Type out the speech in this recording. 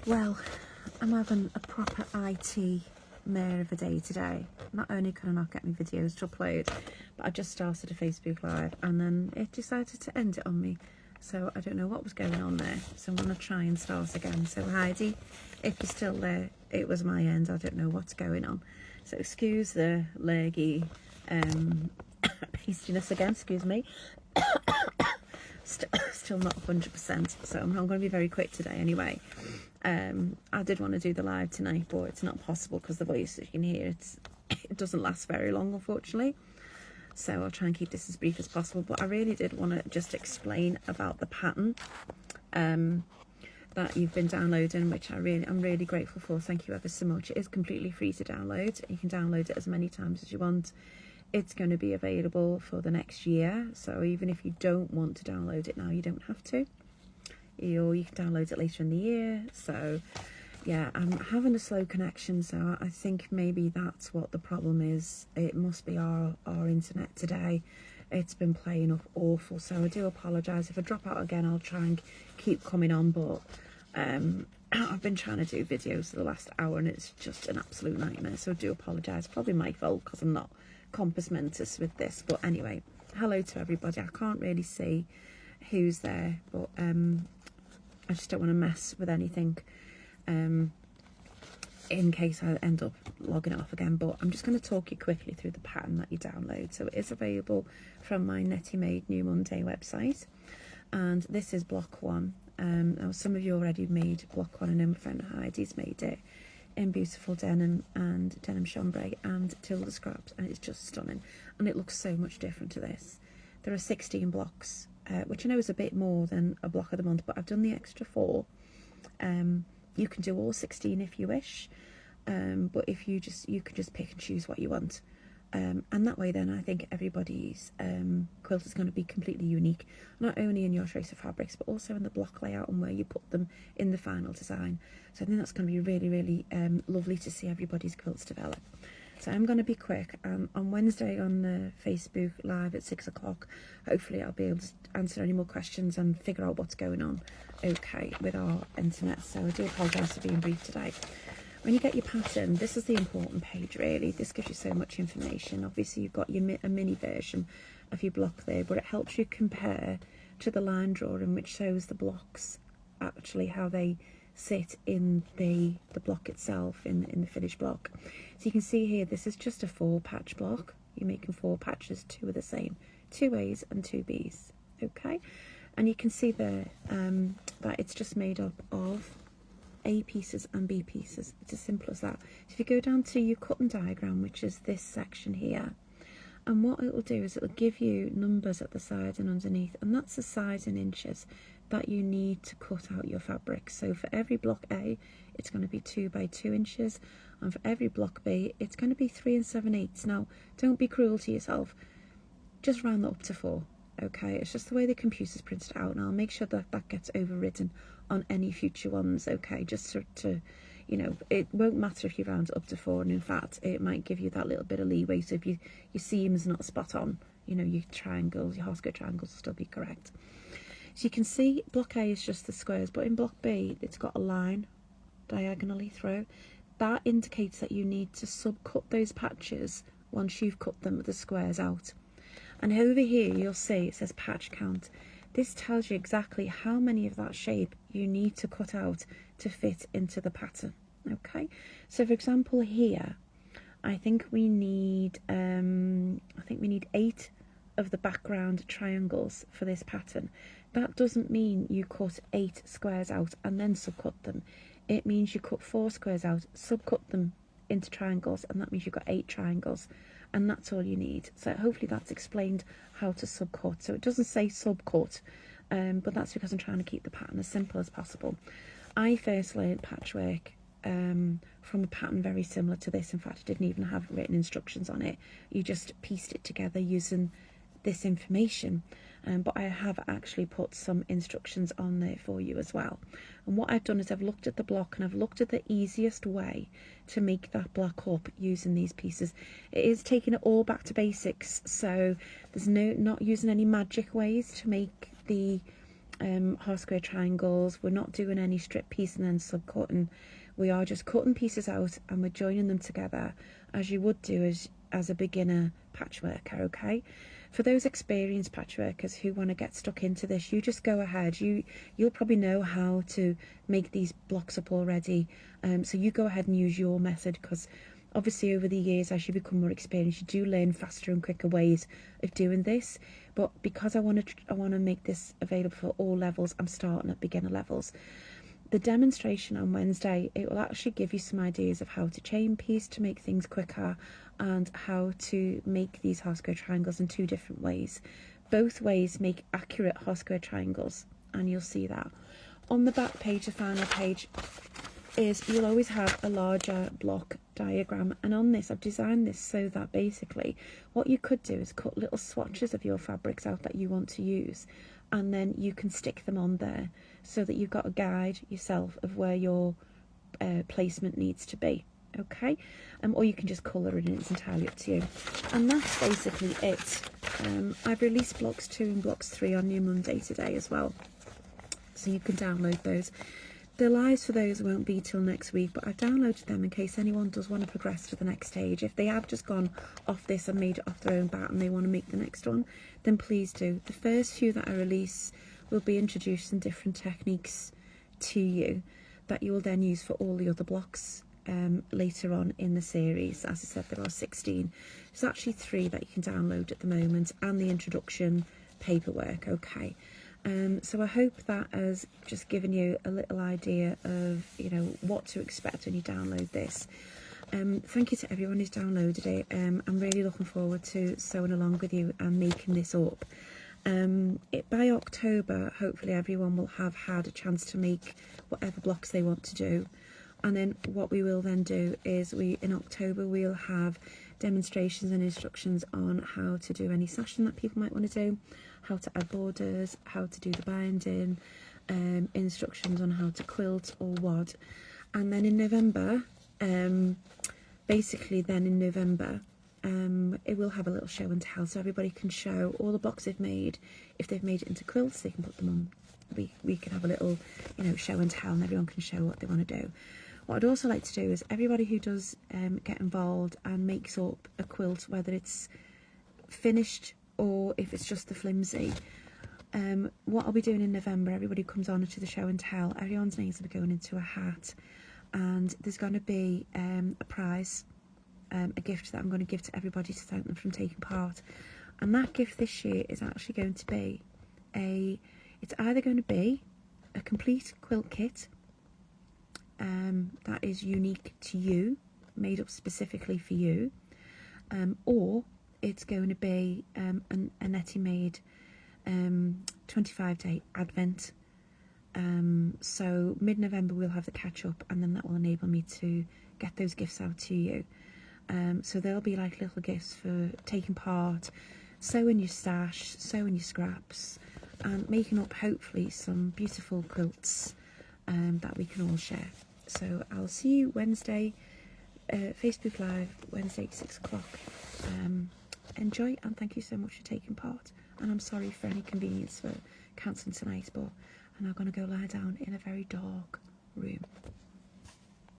Well, I'm having a proper IT mare of a day today. Not only can I not get my videos to upload, but I just started a Facebook Live and then it decided to end it on me. So I don't know what was going on there. So I'm going to try and start again. So Heidi, if you're still there, it was my end. I don't know what's going on. So excuse the leggy pastiness again, excuse me. Still not 100%, so I'm going to be very quick today anyway. I did want to do the live tonight, but it's not possible because the voice, as you can hear, it doesn't last very long, unfortunately. So I'll try and keep this as brief as possible. But I really did want to just explain about the pattern that you've been downloading, which I'm really grateful for. Thank you ever so much. It is completely free to download. You can download it as many times as you want. It's going to be available for the next year, so even if you don't want to download it now, you don't have to. Or you can download it later in the year. So yeah, I'm having a slow connection, so I think maybe that's what the problem is. It must be our internet today. It's been playing up awful, so I do apologise. If I drop out again, I'll try and keep coming on, but I've been trying to do videos for the last hour and it's just an absolute nightmare, so I do apologise. Probably my fault because I'm not compass mentis with this, but anyway, hello to everybody. I can't really see who's there, but I just don't want to mess with anything in case I end up logging it off again. But I'm just going to talk you quickly through the pattern that you download. So it is available from my Netty Made New Monday website, and this is block 1. Now some of you already made block 1. I know my friend Heidi's made it in beautiful denim and denim chambray and tilde scraps, and it's just stunning, and it looks so much different to this. There are 16 blocks, which I know is a bit more than a block of the month, but I've done the extra 4. You can do all 16 if you wish, but if you can just pick and choose what you want, and that way then I think everybody's quilt is going to be completely unique, not only in your choice of fabrics but also in the block layout and where you put them in the final design. So I think that's going to be really lovely to see everybody's quilts develop. So I'm going to be quick. On Wednesday on the Facebook Live at 6 o'clock, hopefully I'll be able to answer any more questions and figure out what's going on okay with our internet. So I do apologise for being brief today. When you get your pattern, this is the important page really. This gives you so much information. Obviously you've got a mini version of your block there, but it helps you compare to the line drawing, which shows the blocks, actually how they sit in the block itself, in the finished block. So you can see here, this is just a 4 patch block. You're making 4 patches, 2 are the same, 2 A's and 2 B's, okay? And you can see there that it's just made up of A pieces and B pieces. It's as simple as that. So if you go down to your cut and diagram, which is this section here, and what it will do is it will give you numbers at the side and underneath, and that's the size in inches that you need to cut out your fabric. So for every block A, it's going to be 2 by 2 inches, and for every block B, it's going to be 3 7/8. Now, don't be cruel to yourself. Just round that up to 4. Okay, it's just the way the computer's printed it out, and I'll make sure that that gets overridden on any future ones. Okay, just to you know, it won't matter if you round it up to 4, and in fact it might give you that little bit of leeway. So if your seam's not spot on, you know, your triangles, your half square triangles will still be correct. So you can see block A is just the squares, but in block B it's got a line diagonally through. That indicates that you need to subcut those patches once you've cut them with the squares out. And over here you'll see it says patch count. This tells you exactly how many of that shape you need to cut out to fit into the pattern. Okay, so for example here, I think we need 8 of the background triangles for this pattern. That doesn't mean you cut 8 squares out and then subcut them. It means you cut 4 squares out, subcut them into triangles, and that means you've got 8 triangles, and that's all you need. So hopefully that's explained how to subcut. So it doesn't say subcut, but that's because I'm trying to keep the pattern as simple as possible. I first learned patchwork from a pattern very similar to this. In fact, I didn't even have written instructions on it. You just pieced it together using this information, but I have actually put some instructions on there for you as well. And what I've done is I've looked at the block and I've looked at the easiest way to make that block up using these pieces. It is taking it all back to basics, so there's not using any magic ways to make the half square triangles. We're not doing any strip piece and then sub cutting. We are just cutting pieces out and we're joining them together as you would do as a beginner patchworker, okay? For those experienced patchworkers who want to get stuck into this, you just go ahead. You'll probably know how to make these blocks up already, so you go ahead and use your method, because obviously over the years, as you become more experienced, you do learn faster and quicker ways of doing this. But because I want to make this available for all levels, I'm starting at beginner levels. The demonstration on Wednesday, it will actually give you some ideas of how to chain piece to make things quicker, and how to make these half square triangles in 2 different ways. Both ways make accurate half square triangles, and you'll see that. On the back page, the final page, you'll always have a larger block diagram, and on this I've designed this so that basically what you could do is cut little swatches of your fabrics out that you want to use, and then you can stick them on there so that you've got a guide yourself of where your placement needs to be, okay? Or you can just colour it, and it's entirely up to you. And that's basically it. I've released blocks 2 and blocks 3 on New Monday today as well, so you can download those. The lives for those won't be till next week, but I've downloaded them in case anyone does want to progress to the next stage. If they have just gone off this and made it off their own bat and they want to make the next one, then please do. The first few that I release will be introducing different techniques to you that you will then use for all the other blocks later on in the series. As I said, there are 16. There's actually 3 that you can download at the moment, and the introduction paperwork, okay? So I hope that has just given you a little idea of, you know, what to expect when you download this. Thank you to everyone who's downloaded it. I'm really looking forward to sewing along with you and making this up. By October, hopefully everyone will have had a chance to make whatever blocks they want to do. And then what we will then do is in October we'll have demonstrations and instructions on how to do any sashing that people might want to do, how to add borders, how to do the binding, instructions on how to quilt or wad. And then in November, it will have a little show and tell, so everybody can show all the blocks they've made. If they've made it into quilts, they can put them on. We can have a little, you know, show and tell, and everyone can show what they want to do. What I'd also like to do is everybody who does get involved and makes up a quilt, whether it's finished or if it's just the flimsy, what I'll be doing in November, everybody comes on to the show and tell, everyone's names will be going into a hat, and there's going to be a prize, a gift that I'm going to give to everybody to thank them from taking part. And that gift this year is actually going to be it's either going to be a complete quilt kit that is unique to you, made up specifically for you, or it's going to be a Nettie made 25-day advent. So mid-November we'll have the catch up, and then that will enable me to get those gifts out to you. So there'll be like little gifts for taking part, sewing your stash, sewing your scraps, and making up hopefully some beautiful quilts that we can all share. So I'll see you Wednesday, Facebook Live, Wednesday at 6 o'clock. Enjoy, and thank you so much for taking part. And I'm sorry for any inconvenience for cancelling tonight, but I'm now going to go lie down in a very dark room.